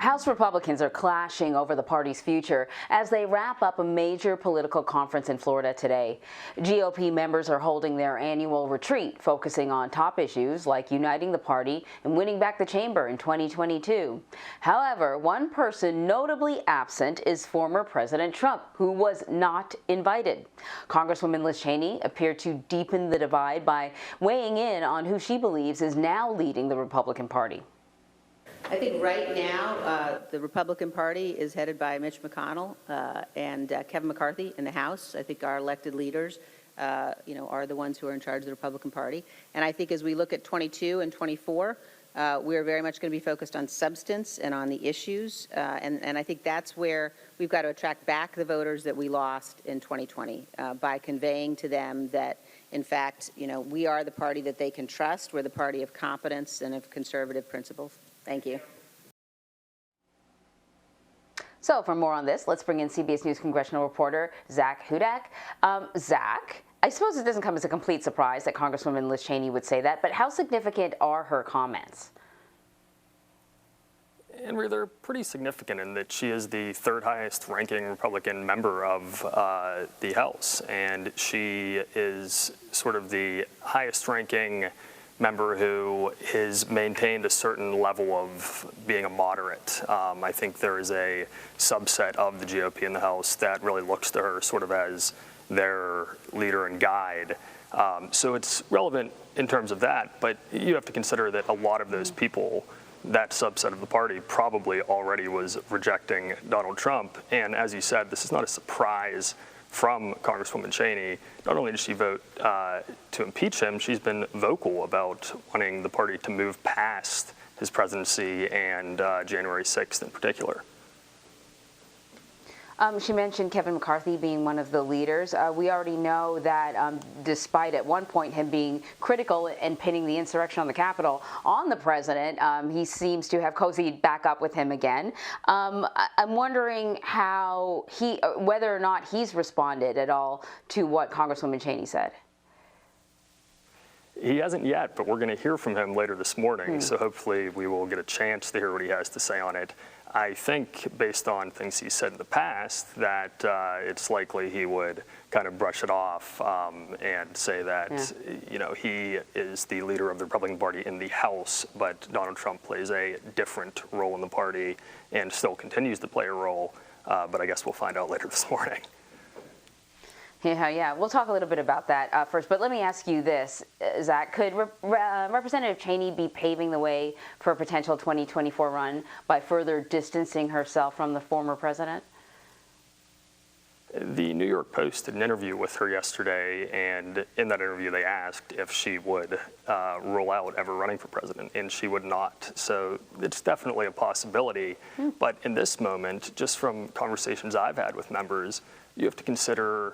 House Republicans are clashing over the party's future as they wrap up a major political conference in Florida today. GOP members are holding their annual retreat, focusing on top issues like uniting the party and winning back the chamber in 2022. However, one person notably absent is former President Trump, who was not invited. Congresswoman Liz Cheney appeared to deepen the divide by weighing in on who she believes is now leading the Republican Party. I think right now the Republican Party is headed by Mitch McConnell and Kevin McCarthy in the House. I think our elected leaders, are the ones who are in charge of the Republican Party. And I think as we look at 22 and 24, we are very much going to be focused on substance and on the issues. And I think that's where we've got to attract back the voters that we lost in 2020 by conveying to them that, in fact, we are the party that they can trust. We're the party of competence and of conservative principles. Thank you. So for more on this, let's bring in CBS News congressional reporter Zak Hudak. Zak, I suppose it doesn't come as a complete surprise that Congresswoman Liz Cheney would say that, but how significant are her comments? And they're pretty significant in that she is the third highest ranking Republican member of the House, and she is sort of the highest ranking member who has maintained a certain level of being a moderate. I think there is a subset of the GOP in the House that really looks to her sort of as their leader and guide. So it's relevant in terms of that, but you have to consider that a lot of those people, that subset of the party, probably already was rejecting Donald Trump. And as you said, this is not a surprise from Congresswoman Cheney. Not only did she vote to impeach him, she's been vocal about wanting the party to move past his presidency and January 6th in particular. She mentioned Kevin McCarthy being one of the leaders. We already know that despite at one point him being critical and pinning the insurrection on the Capitol on the president, he seems to have cozied back up with him again. I'm wondering how whether or not he's responded at all to what Congresswoman Cheney said. He hasn't yet, but we're going to hear from him later this morning, so hopefully we will get a chance to hear what he has to say on it. I think, based on things he said in the past, that it's likely he would kind of brush it off and say that, he is the leader of the Republican Party in the House, but Donald Trump plays a different role in the party and still continues to play a role. But I guess we'll find out later this morning. Yeah. We'll talk a little bit about that first, but let me ask you this, Zach. Could Representative Cheney be paving the way for a potential 2024 run by further distancing herself from the former president? The New York Post did an interview with her yesterday, and in that interview they asked if she would rule out ever running for president, and she would not. So it's definitely a possibility. But in this moment, just from conversations I've had with members, you have to consider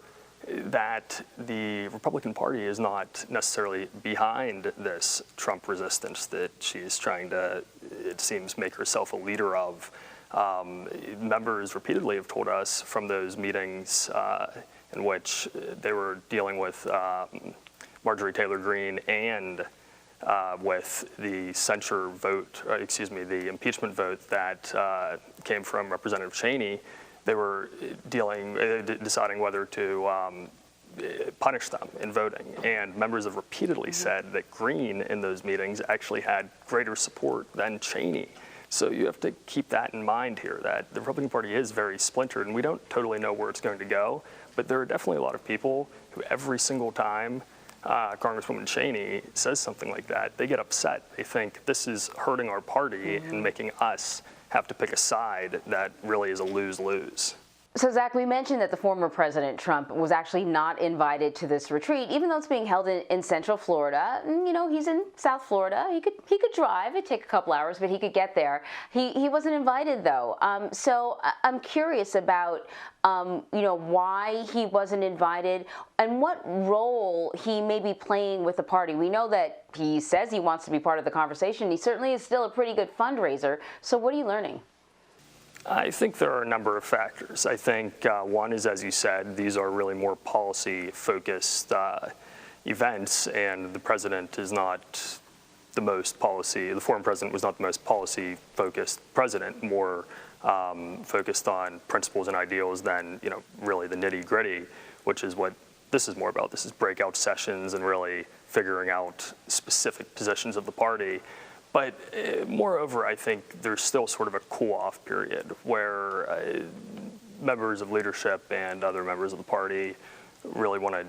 that the Republican Party is not necessarily behind this Trump resistance that she's trying to, it seems, make herself a leader of. Members repeatedly have told us from those meetings in which they were dealing with Marjorie Taylor Greene and with the censure vote, the impeachment vote that came from Representative Cheney. They were deciding whether to punish them in voting. And members have repeatedly said that Greene in those meetings actually had greater support than Cheney. So you have to keep that in mind here, that the Republican Party is very splintered, and we don't totally know where it's going to go. But there are definitely a lot of people who every single time Congresswoman Cheney says something like that, they get upset. They think this is hurting our party and making us have to pick a side that really is a lose-lose. So, Zach, we mentioned that the former President Trump was actually not invited to this retreat, even though it's being held in Central Florida. He's in South Florida. He could drive. It'd take a couple hours, but he could get there. He wasn't invited, though. So I'm curious about, why he wasn't invited and what role he may be playing with the party. We know that he says he wants to be part of the conversation. He certainly is still a pretty good fundraiser. So what are you learning? I think there are a number of factors. I think one is, as you said, these are really more policy-focused events, and the president is not the former president was not the most policy-focused president, more focused on principles and ideals than, really the nitty-gritty, which is what this is more about. This is breakout sessions and really figuring out specific positions of the party. But moreover, I think there's still sort of a cool-off period where members of leadership and other members of the party really want to,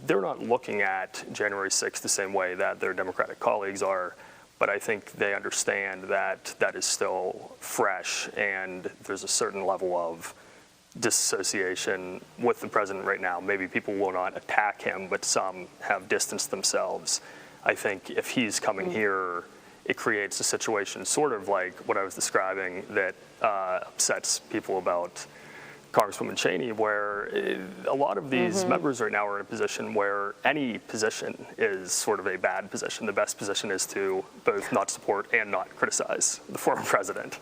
they're not looking at January 6th the same way that their Democratic colleagues are, but I think they understand that that is still fresh, and there's a certain level of disassociation with the president right now. Maybe people will not attack him, but some have distanced themselves. I think if he's coming here, it creates a situation sort of like what I was describing that upsets people about Congresswoman Cheney, where a lot of these members right now are in a position where any position is sort of a bad position. The best position is to both not support and not criticize the former president.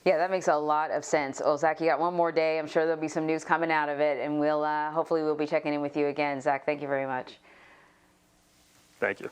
Yeah, that makes a lot of sense. Well, Zak, you got one more day. I'm sure there'll be some news coming out of it, and hopefully we'll be checking in with you again. Zak, thank you very much. Thank you.